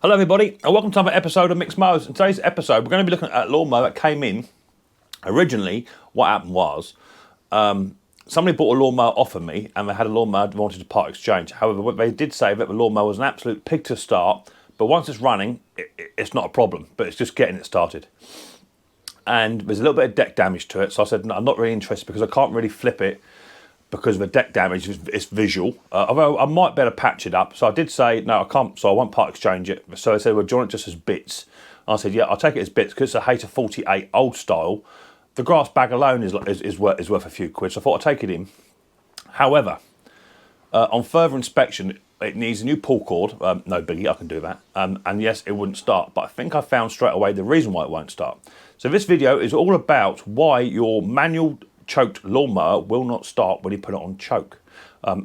Hello everybody and welcome to another episode of Micks Mowers. In today's episode we're going to be looking at a lawnmower that came in. Originally what happened was somebody bought a lawnmower off of me and they had a lawnmower they wanted to part exchange. However, what they did say that the lawnmower was an absolute pig to start, but once it's running it's not a problem, but it's just getting it started. And there's a little bit of deck damage to it, so I said no, I'm not really interested because I can't really flip it because of the deck damage. It's visual, although I might be able to patch it up. So I did say no, I can't, so I won't part exchange it. So they said, well, do you want it just as bits? And I said, yeah, I'll take it as bits because it's a Hater 48 old style. The grass bag alone is worth a few quid, so I thought I'd take it in. However, on further inspection, it needs a new pull cord. No biggie, I can do that. And yes, it wouldn't start, but I think I found straight away the reason why it won't start. So this video is all about why your manual choked lawnmower will not start when you put it on choke.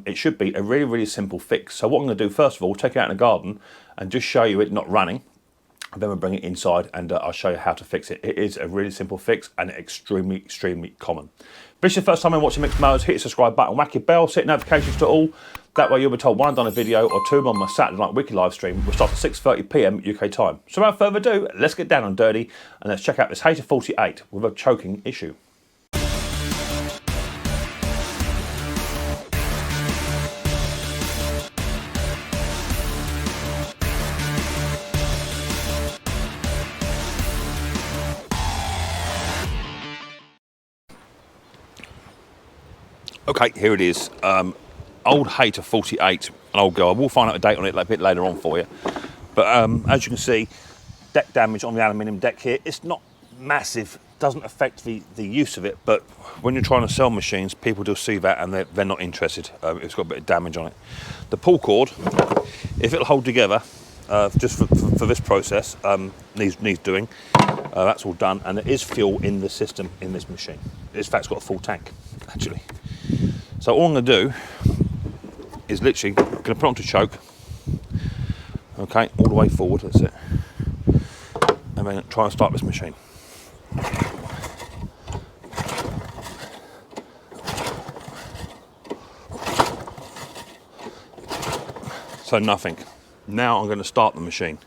It should be a really simple fix. So what I'm going to do first of all, take it out in the garden and just show you it not running. And then we'll bring it inside and I'll show you how to fix it. It is a really simple fix and extremely common. If this is the first time you're watching Micks Mowers, hit the subscribe button, whack your bell, set notifications to all. That way you'll be told when I've done a video or two on my Saturday night weekly live stream, which starts at 6:30 PM UK time. So without further ado, let's get down and dirty and let's check out this Hater 48 with a choking issue. Okay, here it is. Old Hater 48, an old guy. We'll find out the date on it a bit later on for you. But as you can see, deck damage on the aluminium deck here. It's not massive, doesn't affect the use of it, but when you're trying to sell machines, people do see that and they're not interested. It's got a bit of damage on it. The pull cord, if it'll hold together, just for this process, needs doing. That's all done, and there is fuel in the system in this machine. In fact, it's got a full tank, actually. So all I'm going to do is literally going to put it onto choke, okay, all the way forward, that's it, and then try and start this machine. So nothing. Now I'm going to start the machine.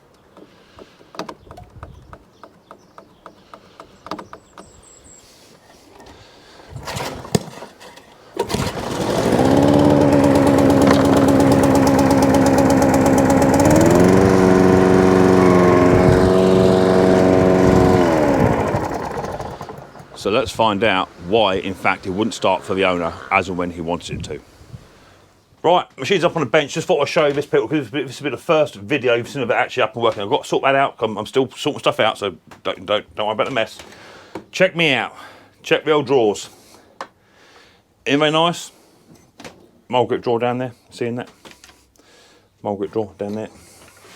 So let's find out why, in fact, it wouldn't start for the owner as and when he wanted it to. Right, machine's up on the bench. Just thought I'd show you this, people, because this will be the first video you've seen of it actually up and working. I've got to sort that out. I'm still sorting stuff out, so don't worry about the mess. Check me out. Check the old drawers. Isn't they nice? Mold grip drawer down there. Seeing that? Mold grip drawer down there.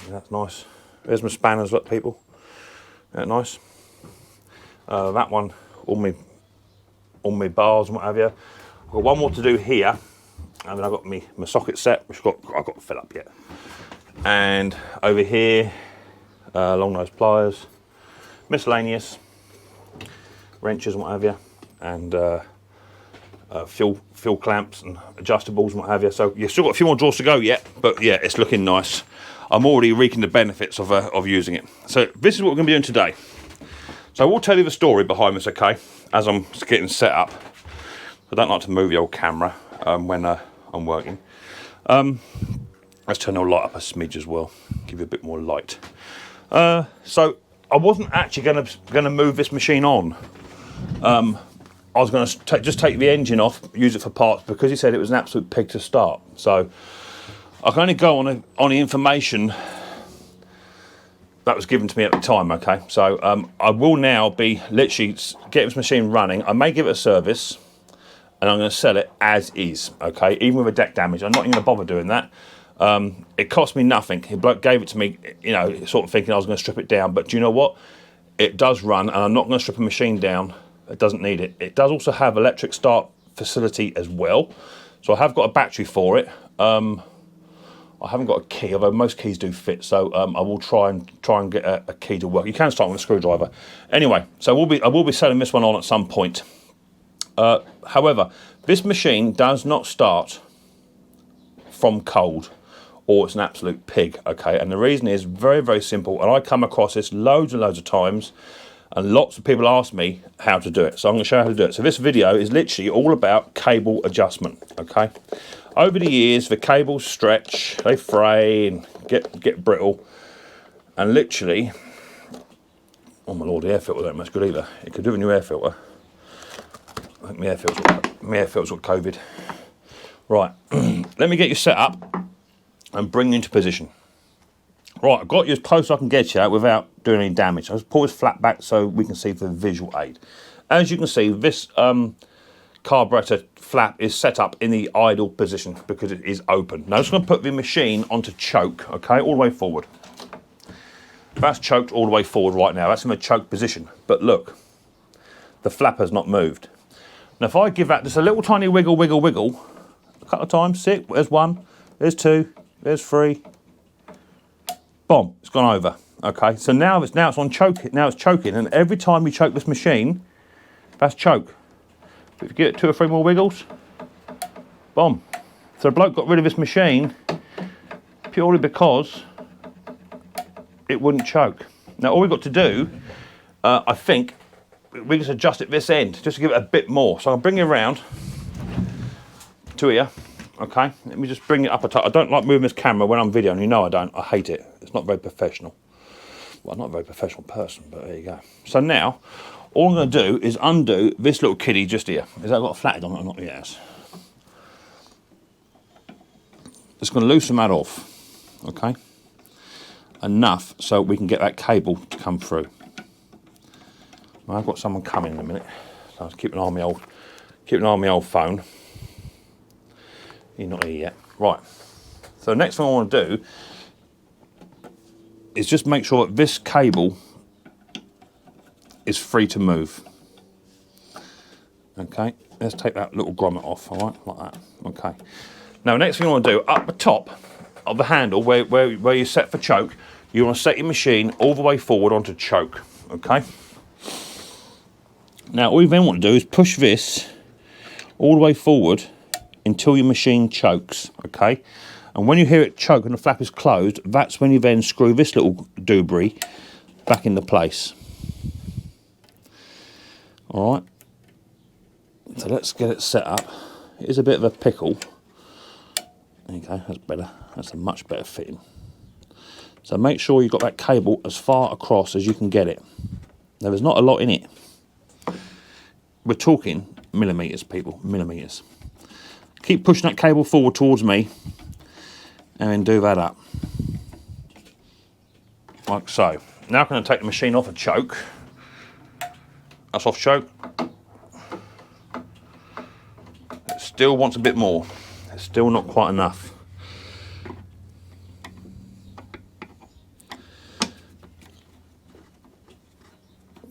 Yeah, that's nice. There's my spanners, look, people. Isn't that nice? That one. All my bars and what have you. I've got one more to do here, and then I've got my socket set, which I've got to fill up yet. And over here, long nose pliers, miscellaneous wrenches and what have you, and fuel clamps and adjustables and what have you. So you've still got a few more drawers to go yet, but yeah, it's looking nice. I'm already reaping the benefits of using it. So this is what we're going to be doing today. So I will tell you the story behind this, okay, as I'm getting set up. I don't like to move the old camera when I'm working. Let's turn the light up a smidge as well, give you a bit more light. So I wasn't actually going to move this machine on. I was going to just take the engine off, use it for parts, because he said it was an absolute pig to start. So I can only go on the information that was given to me at the time, okay? So I will now be literally getting this machine running. I may give it a service, and I'm going to sell it as is, okay? Even with a deck damage, I'm not even going to bother doing that. It cost me nothing. The bloke gave it to me, you know, sort of thinking I was going to strip it down. But do you know what? It does run, and I'm not going to strip a machine down. It doesn't need it. It does also have electric start facility as well. So I have got a battery for it. I haven't got a key, although most keys do fit, so I will try and get a key to work. You can start with a screwdriver. Anyway, so I will be selling this one on at some point. However, this machine does not start from cold. or it's an absolute pig, okay? And the reason is very, very simple, and I come across this loads and loads of times, and lots of people ask me how to do it. So I'm going to show you how to do it. So this video is literally all about cable adjustment, okay? Over the years, the cables stretch, they fray and get brittle, and literally, oh my lord, the air filter don't much good either. It could do a new air filter. I think my air filter's got COVID. Right, let me get you set up and bring you into position. Right, I've got you as close as I can get you without doing any damage. I'll just pull this flat back so we can see for visual aid. As you can see, this carburetor flap is set up in the idle position because it is open. Now I'm just going to put the machine onto choke, okay, all the way forward. That's choked all the way forward right now. That's in a choke position. But look, the flap has not moved. Now if I give that just a little tiny wiggle, wiggle, wiggle, a couple of times, see it, there's one, there's two, there's three, boom, it's gone over. Okay, so now it's on choke, now it's choking, and every time you choke this machine, that's choke. But if you give it 2 or 3 more wiggles, boom. So the bloke got rid of this machine purely because it wouldn't choke. Now all we've got to do, I think, we just adjust it this end, just to give it a bit more. So I'll bring it around to here, okay? Let me just bring it up a touch. I don't like moving this camera when I'm videoing, you know I don't, I hate it. It's not very professional. Well, I'm not a very professional person, but there you go. So now, all I'm going to do is undo this little kiddie just here. Is that got a flathead on it or not? Yes. Just going to loosen that off, okay? Enough so we can get that cable to come through. Well, I've got someone coming in a minute, so I was keeping an eye on my old phone. He's not here yet. Right. So the next thing I want to do is just make sure that this cable is free to move. Okay, let's take that little grommet off, all right, like that. Okay. Now, the next thing I want to do, up the top of the handle, where you're set for choke, you want to set your machine all the way forward onto choke, okay? Now, all you then want to do is push this all the way forward until your machine chokes, okay? And when you hear it choke and the flap is closed, that's when you then screw this little doobry back into place. All right. So let's get it set up. It is a bit of a pickle. There you go, that's better. That's a much better fitting. So make sure you've got that cable as far across as you can get it. Now, there's not a lot in it. We're talking millimetres, people, millimetres. Keep pushing that cable forward towards me and then do that up. Like so. Now I'm going to take the machine off a choke. That's off choke. It still wants a bit more. It's still not quite enough.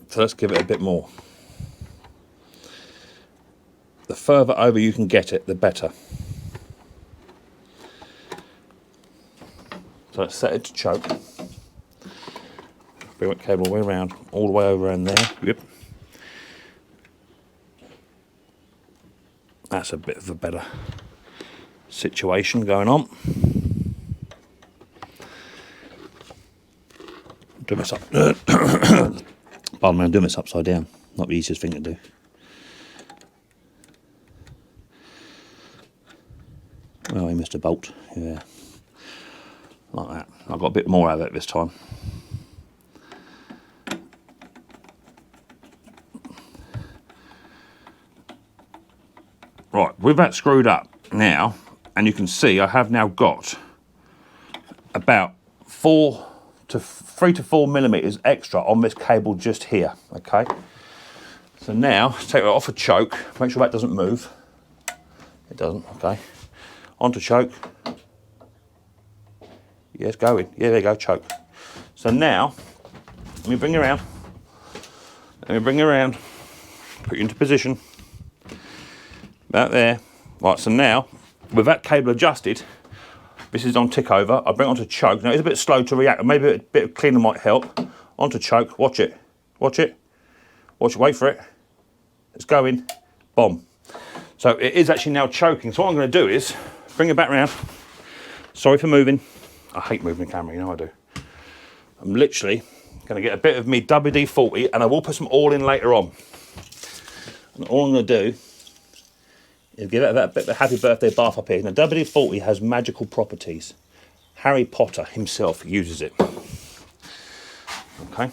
So let's give it a bit more. The further over you can get it, the better. So let's set it to choke. Bring that cable all the way around, all the way over in there. Yep. That's a bit of a better situation going on. Do this up. Pardon me, I'm doing this upside down. Not the easiest thing to do. Oh, he missed a bolt. Yeah. Like that. I've got a bit more out of it this time. Right, with that screwed up now, and you can see I have now got about 3 to 4 millimetres extra on this cable just here, okay? So now, let's take it off a choke, make sure that doesn't move. It doesn't, okay. Onto choke. Yeah, it's going. Yeah, there you go, choke. So now, let me bring you around. Let me bring you around. Put you into position. About there. Right, so now, with that cable adjusted, this is on tick over. I bring it onto choke. Now, it's a bit slow to react. Maybe a bit of cleaner might help. Onto choke. Watch it. Watch it. Watch it. Wait for it. It's going. Boom. So it is actually now choking. So what I'm going to do is bring it back round. Sorry for moving. I hate moving the camera, you know I do. I'm literally going to get a bit of me WD-40 and I will put some oil in later on. And all I'm going to do is give it that bit of a happy birthday bath up here. Now WD-40 has magical properties. Harry Potter himself uses it. Okay.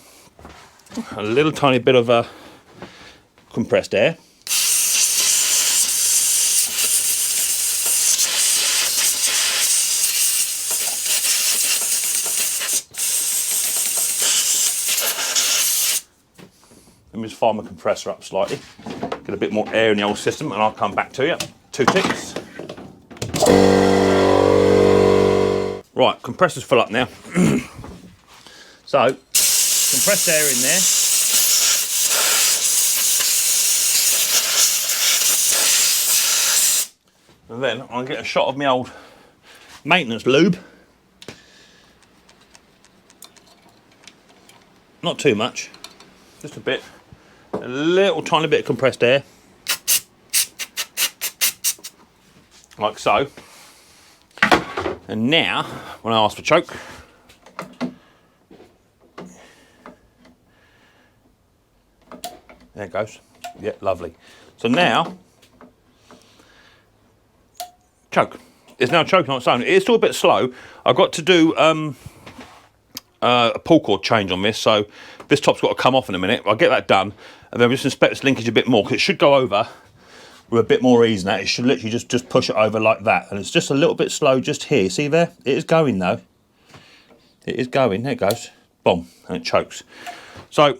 A little tiny bit of compressed air. Let me just fire my compressor up slightly, get a bit more air in the old system, and I'll come back to you. 2 ticks. Right, compressor's full up now. So, compressed air in there. And then I'm going to get a shot of my old maintenance lube. Not too much, just a bit. A little tiny bit of compressed air. Like so. And now, when I ask for choke, there it goes. Yeah, lovely. So now, choke. It's now choking on its own. It's still a bit slow. I've got to do a pull cord change on this, so this top's got to come off in a minute. I'll get that done, and then we'll just inspect this linkage a bit more, because it should go over with a bit more ease than that. It should literally just push it over like that, and it's just a little bit slow just here. See there? It is going though. It is going. There it goes. Boom, and it chokes. So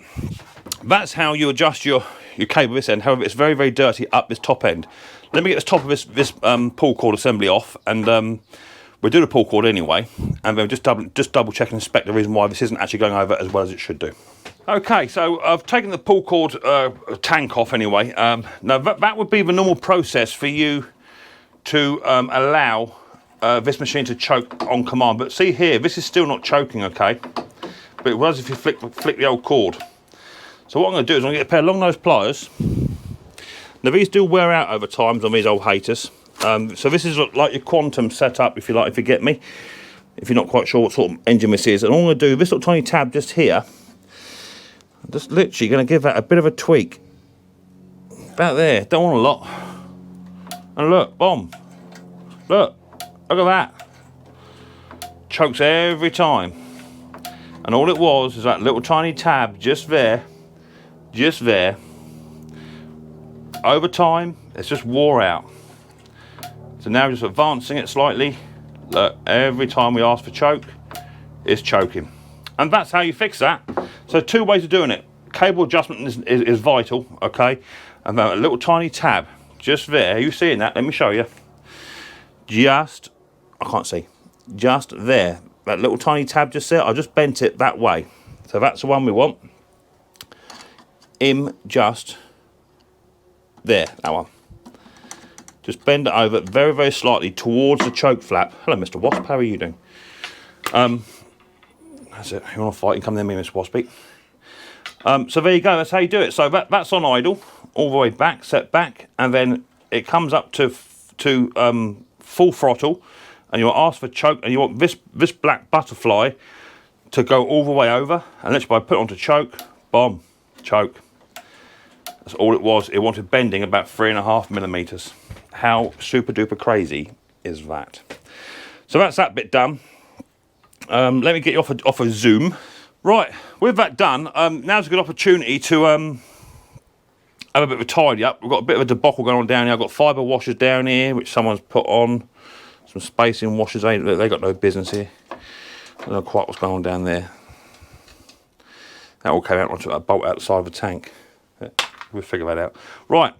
that's how you adjust your cable this end. However, it's very, very dirty up this top end. Let me get this top of this pull cord assembly off, and we'll do the pull cord anyway, and then just double check and inspect the reason why this isn't actually going over as well as it should do. Okay, so I've taken the pull cord tank off anyway. Now that would be the normal process for you to allow this machine to choke on command. But see here, this is still not choking, okay? But it was if you flick the old cord. So what I'm going to do is I'm going to get a pair of long nose pliers. Now these do wear out over time on these old haters. So this is like your quantum setup, if you like, if you get me. If you're not quite sure what sort of engine this is. And all I'm going to do, this little tiny tab just here, I'm just literally going to give that a bit of a tweak. About there, don't want a lot. And look, boom. Look at that. Chokes every time. And all it was is that little tiny tab just there. Over time, it's just wore out. So now we're just advancing it slightly. Look, every time we ask for choke, it's choking. And that's how you fix that. So 2 ways of doing it. Cable adjustment is vital, okay? And then a little tiny tab just there. Are you seeing that? Let me show you. Just, I can't see. Just there. That little tiny tab just there. I just bent it that way. So that's the one we want. Just there, that one. Just bend it over very, very slightly towards the choke flap. Hello, Mr. Wasp, how are you doing? That's it, you want to fight, you come near me, Mr. Waspy. So there you go, that's how you do it. So that's on idle, all the way back, set back, and then it comes up to full throttle, and you'll ask for choke, and you want this black butterfly to go all the way over, and literally by put it onto choke, boom, choke. That's all it was. It wanted bending about 3.5 millimeters. How super duper crazy is that? So that's that bit done. Let me get you off a zoom. Right, with that done, now's a good opportunity to have a bit of a tidy up. We've got a bit of a debacle going on down here. I've got fibre washers down here, which someone's put on. Some spacing washers, they got no business here. I don't know quite what's going on down there. That all came out onto a bolt outside of the tank. We'll figure that out. Right.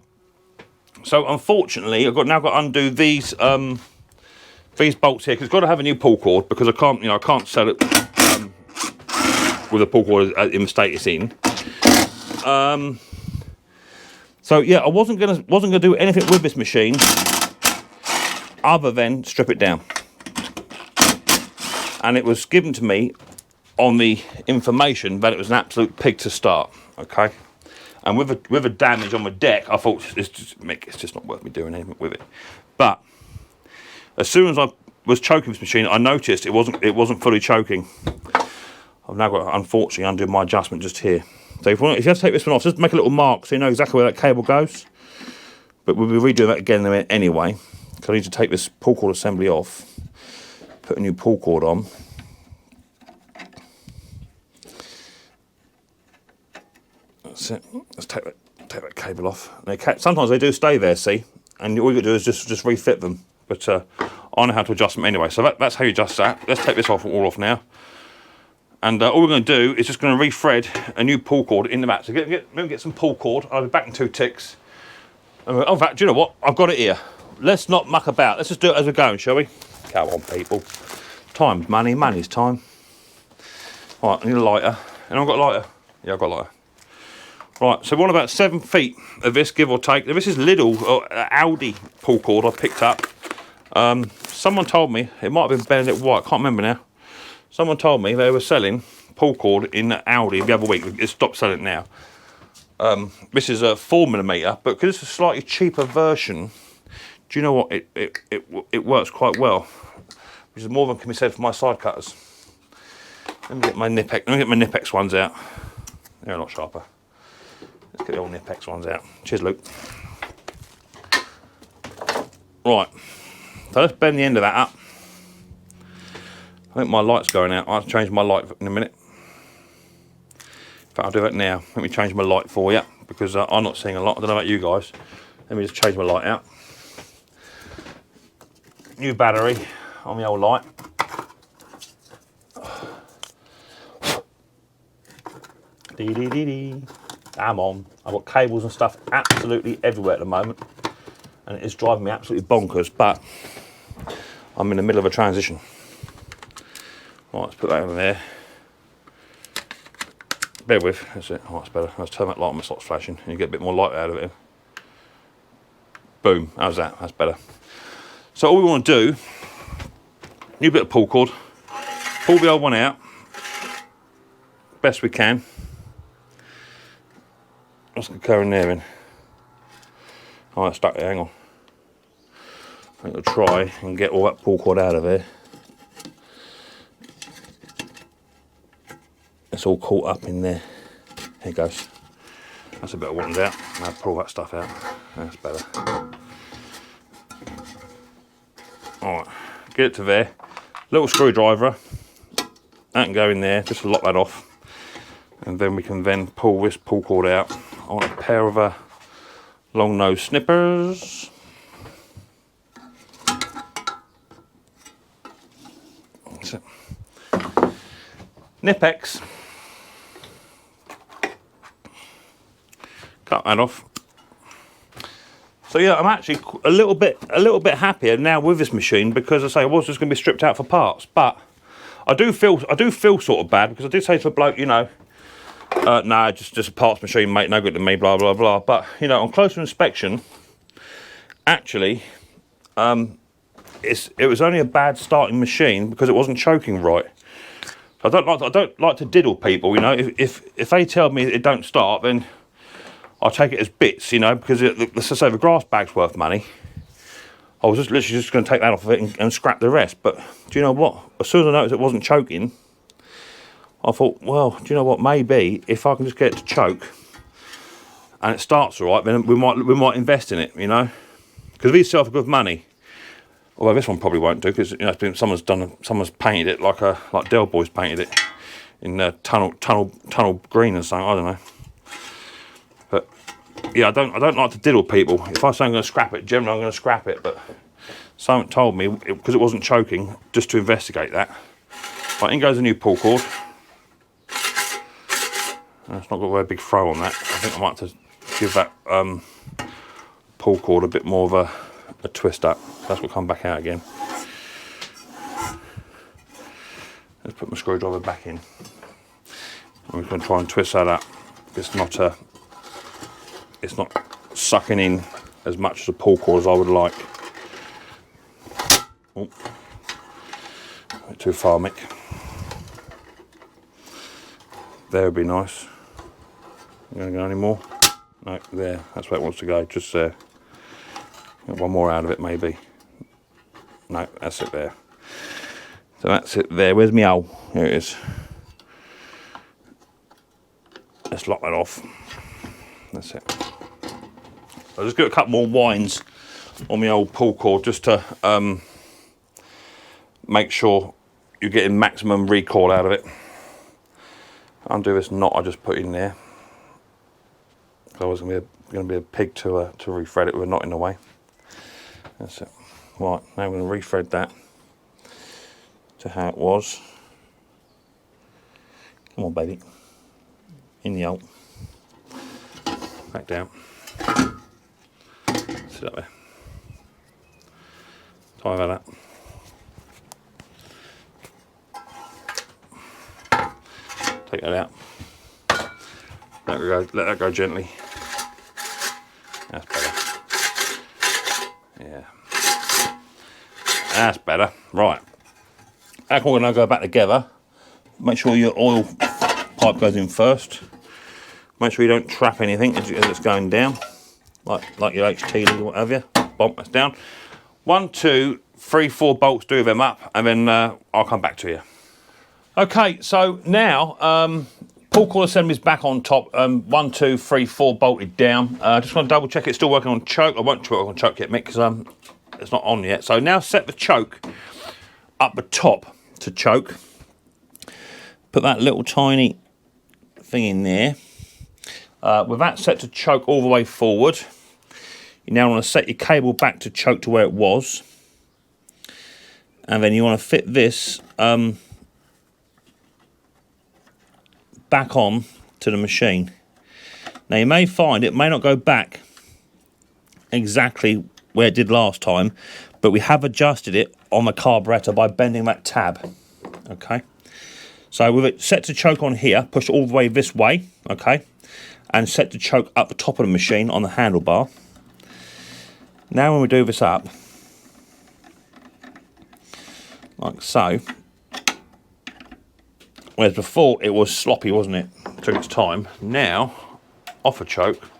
So unfortunately, I've now got to undo these bolts here, because I've got to have a new pull cord, because I can't sell it with a pull cord in the state it's in. So yeah, I wasn't gonna do anything with this machine other than strip it down. And it was given to me on the information that it was an absolute pig to start. Okay. And with a damage on my deck, I thought it's just not worth me doing anything with it. But as soon as I was choking this machine, I noticed it wasn't fully choking. I've now got to unfortunately undo my adjustment just here. So if you have to take this one off, just make a little mark so you know exactly where that cable goes. But we'll be redoing that again in a minute anyway, because I need to take this pull cord assembly off, put a new pull cord on. That's it. Let's take that cable off. Sometimes they do stay there, see, and all you got to do is just refit them. But I know how to adjust them anyway, so that's how you adjust that. Let's take this all off now. And all we're going to do is just going to re-thread a new pull cord in the mat. So get some pull cord. I'll be back in 2 ticks. And in fact, do you know what? I've got it here. Let's not muck about. Let's just do it as we're going, shall we? Come on, people. Time's money. Money's time. All right, I need a lighter. And I've got a lighter. Yeah, I've got a lighter. Right, so we're on about 7 feet of this, give or take. Now, this is Lidl Audi pull cord I picked up. Someone told me, it might have been Benedict White, can't remember now. Someone told me they were selling pull cord in Aldi the other week. It stopped selling it now. This is a 4mm, but because it's a slightly cheaper version, do you know what? It works quite well, which is more than can be said for my side cutters. Let me get my Nipex ones out. They're a lot sharper. Let's get the old Nipex ones out. Cheers, Luke. Right, so let's bend the end of that up. I think my light's going out. I'll change my light in a minute. In fact, I'll do that now. Let me change my light for you, because I'm not seeing a lot. I don't know about you guys. Let me just change my light out. New battery on the old light. Dee dee dee dee. I'm on. I've got cables and stuff absolutely everywhere at the moment, and it is driving me absolutely bonkers, but I'm in the middle of a transition. Right, let's put that over there. Bear with, that's it. Oh, that's better. Let's turn that light on, my slot's flashing, and you get a bit more light out of it. Boom, how's that? That's better. So all we want to do, new bit of pull cord, pull the old one out, best we can. What's going to go in there in? Oh, that's stuck there, hang on. I'm going to try and get all that pull cord out of there. It's all caught up in there. Here it goes. That's a bit of one's out. Now pull that stuff out. That's better. Alright, get it to there. Little screwdriver. That can go in there, just to lock that off. And then we can then pull this pull cord out. I want a pair of long nose snippers. That's it. Nipex. Cut that off. So yeah, I'm actually a little bit happier now with this machine, because I say I was just going to be stripped out for parts, but I do feel sort of bad, because I did say to a bloke, you know, nah, just a parts machine, mate, no good to me, blah blah blah. But you know, on closer inspection, actually, it was only a bad starting machine because it wasn't choking right. I don't like to diddle people, you know. If they tell me it don't start, then I'll take it as bits, you know, because let's just say the grass bag's worth money. I was literally just going to take that off of it and scrap the rest. But do you know what? As soon as I noticed it wasn't choking, I thought, well, do you know what? Maybe if I can just get it to choke and it starts all right, then we might invest in it, you know, because these sell for good money. Although this one probably won't do, because you know someone's painted it like Del Boy's painted it in tunnel green and something. I don't know. But yeah, I don't like to diddle people. If I say I'm going to scrap it, generally I'm going to scrap it. But someone told me, because it wasn't choking, just to investigate that. Right, in goes a new pull cord. It's not got a very big throw on that. I think I might have to give that pull cord a bit more of a twist up. That's what come back out again. Let's put my screwdriver back in. And we're going to try and twist that up. It's not sucking in as much as a pull cord as I would like. Oh, a bit too far, Mick. There would be nice. You going to go any more? No, there. That's where it wants to go. Just there. Get one more out of it, maybe. No, that's it there. So that's it there. Where's my hole? Here it is. Let's lock that off. That's it. I'll just get a couple more winds on my old pull cord just to make sure you're getting maximum recoil out of it. Undo this knot I just put in there. Otherwise going to be a pig to rethread it with a knot in the way. That's it. Right, now I'm going to rethread that to how it was. Come on, baby. In the hole. Back down. Sit up there. Tie that up. Take that out. Let that go gently. That's better. Yeah. That's better. Right. That's all going to go back together. Make sure your oil pipe goes in first. Make sure you don't trap anything as it's going down, like your HT lead or what have you. Bomb, that's down. 1, 2, 3, 4 bolts, do them up, and then I'll come back to you. Okay, so now pull cord assembly's back on top. 1, 2, 3, 4 bolted down. Just want to double check it's still working on choke. I won't work on choke yet, Mick, because it's not on yet. So now set the choke up the top to choke. Put that little tiny thing in there. With that set to choke all the way forward, you now want to set your cable back to choke to where it was, and then you want to fit this back on to the machine. Now you may find it may not go back exactly where it did last time, but we have adjusted it on the carburettor by bending that tab. Okay, so with it set to choke on here, push all the way this way, okay, and set to choke up the top of the machine on the handlebar. Now when we do this up, like so, whereas before it was sloppy, wasn't it? It took its time. Now, off a choke.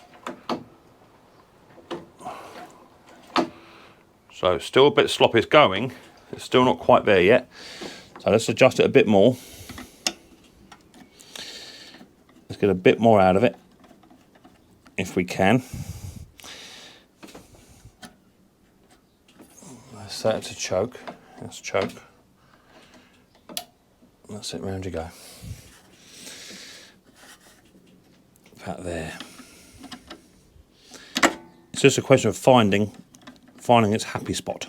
So it's still a bit sloppy, it's going. It's still not quite there yet. So let's adjust it a bit more. Let's get a bit more out of it, if we can. Let's set it to choke. That's choke. That's it, round you go. About there. It's just a question of finding its happy spot.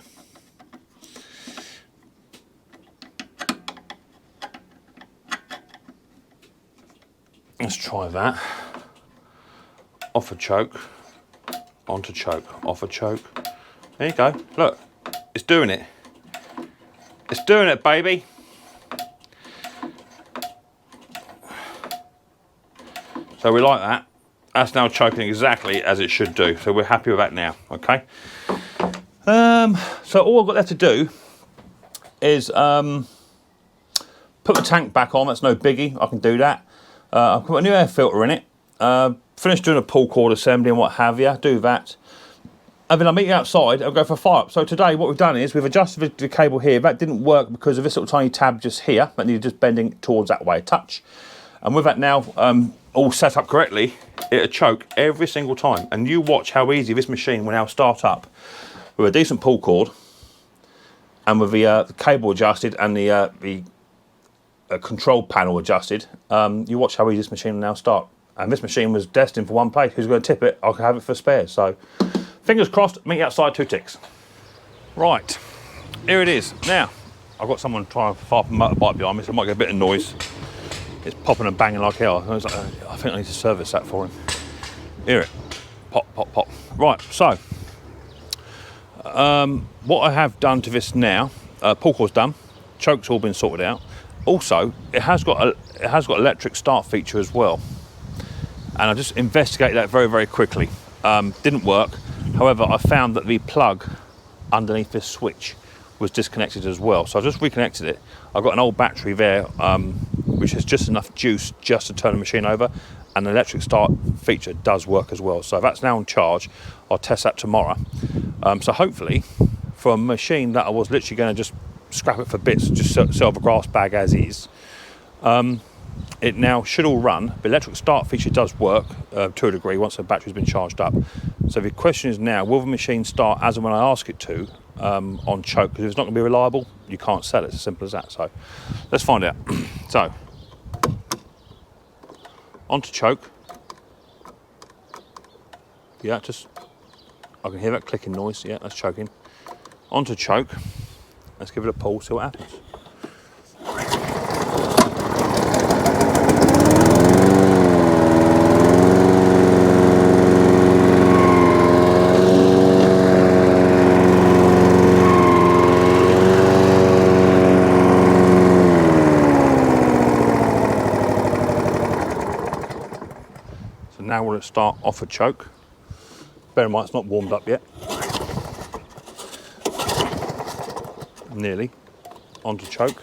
Let's try that. Off a choke, onto choke, off a choke. There you go. Look, it's doing it. It's doing it, baby. So we like that. That's now choking exactly as it should do. So we're happy with that now, okay? So all I've got left to do is put the tank back on. That's no biggie. I can do that. I've put a new air filter in it. Finished doing a pull cord assembly and what have you. Do that. And then I'll meet you outside. I'll go for a fire up. So today what we've done is we've adjusted the cable here. That didn't work because of this little tiny tab just here. That needed just bending towards that way a touch. And with that now all set up correctly, it'll choke every single time. And you watch how easy this machine will now start up with a decent pull cord and with the cable adjusted and the control panel adjusted. You watch how easy this machine will now start. And this machine was destined for one place. Who's going to tip it? I can have it for spares. So fingers crossed, meet you outside, 2 ticks. Right, here it is. Now, I've got someone trying to fire up a motorbike behind me, so I might get a bit of noise. It's popping and banging like hell. I think I need to service that for him. Hear it. Pop, pop, pop. Right, so what I have done to this now, pull cord's done, choke's all been sorted out. Also, it has got electric start feature as well. And I just investigated that very, very quickly. Didn't work. However, I found that the plug underneath this switch was disconnected as well. So I just reconnected it. I've got an old battery there, which has just enough juice just to turn the machine over. And the electric start feature does work as well. So that's now on charge. I'll test that tomorrow. So hopefully, for a machine that I was literally going to just scrap it for bits, just sell the grass bag as is. It now should all run. The electric start feature does work to a degree once the battery's been charged up. So the question is now, will the machine start as and when I ask it to on choke? Because if it's not going to be reliable, you can't sell it. It's as simple as that. So let's find out. So onto choke. Yeah, I can hear that clicking noise. Yeah, that's choking. Onto choke. Let's give it a pull, see what happens. So now we'll start off a choke. Bear in mind it's not warmed up yet. Nearly. Onto choke.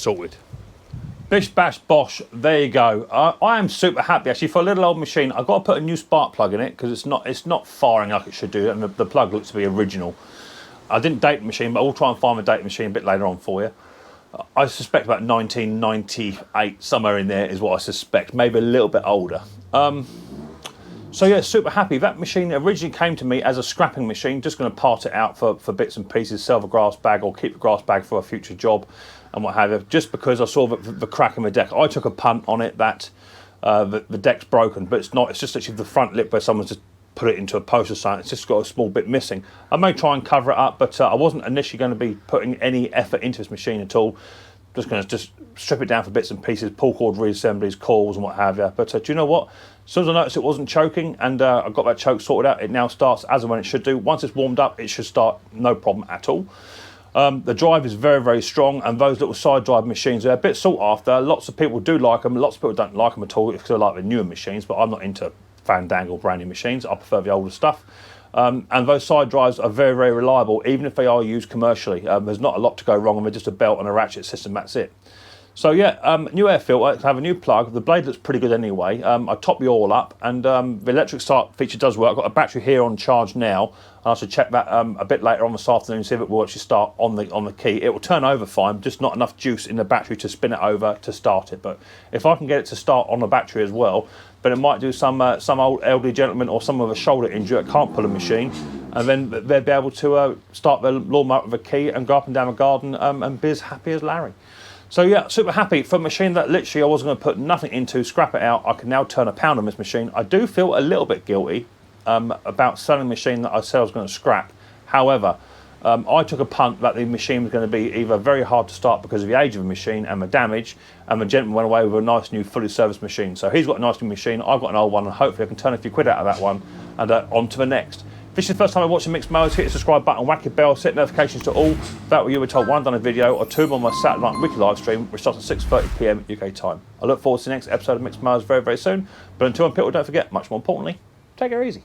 Sorted. Bish bash bosh, there you go. I am super happy actually. For a little old machine, I've got to put a new spark plug in it because it's not firing like it should do, and the plug looks to be original. I didn't date the machine, but I will try and find the date machine a bit later on for you. I suspect about 1998, somewhere in there is what I suspect, maybe a little bit older. So yeah, super happy. That machine originally came to me as a scrapping machine, just going to part it out for bits and pieces, sell the grass bag or keep the grass bag for a future job and what have you, just because I saw the crack in the deck. I took a punt on it that the deck's broken, but it's not. It's just actually the front lip where someone's just put it into a post or something. It's just got a small bit missing. I may try and cover it up, but I wasn't initially going to be putting any effort into this machine at all. Just going to strip it down for bits and pieces, pull cord reassemblies, coils and what have you. But do you know what? As soon as I noticed it wasn't choking and I got that choke sorted out, it now starts as and when it should do. Once it's warmed up, it should start no problem at all. The drive is very, very strong, and those little side drive machines, they're a bit sought after. Lots of people do like them. Lots of people don't like them at all because they like the newer machines, but I'm not into fandangle brand new machines. I prefer the older stuff. And those side drives are very, very reliable, even if they are used commercially. There's not a lot to go wrong, and they're just a belt and a ratchet system, that's it. So yeah, new air filter, have a new plug. The blade looks pretty good anyway. I topped the oil up, and the electric start feature does work. I've got a battery here on charge now, and I should check that a bit later on this afternoon, see if it will actually start on the key. It will turn over fine, just not enough juice in the battery to spin it over to start it. But if I can get it to start on the battery as well, then it might do some old elderly gentleman or someone with a shoulder injury that can't pull a machine, and then they'll be able to start their lawnmower with a key and go up and down the garden and be as happy as Larry. So yeah, super happy for a machine that literally I wasn't going to put nothing into, scrap it out. I can now turn a pound on this machine. I do feel a little bit guilty about selling a machine that I said I was going to scrap. However, I took a punt that the machine was going to be either very hard to start because of the age of the machine and the damage, and the gentleman went away with a nice new fully serviced machine. So he's got a nice new machine, I've got an old one, and hopefully I can turn a few quid out of that one and on to the next. If this is the first time you're watching Micks Mowers, hit the subscribe button, whack your bell, set notifications to all. That way you were told when I've done a video, or two on my Saturday night weekly live stream, which starts at 6:30 PM UK time. I look forward to the next episode of Micks Mowers very, very soon. But until then, people, don't forget, much more importantly, take it easy.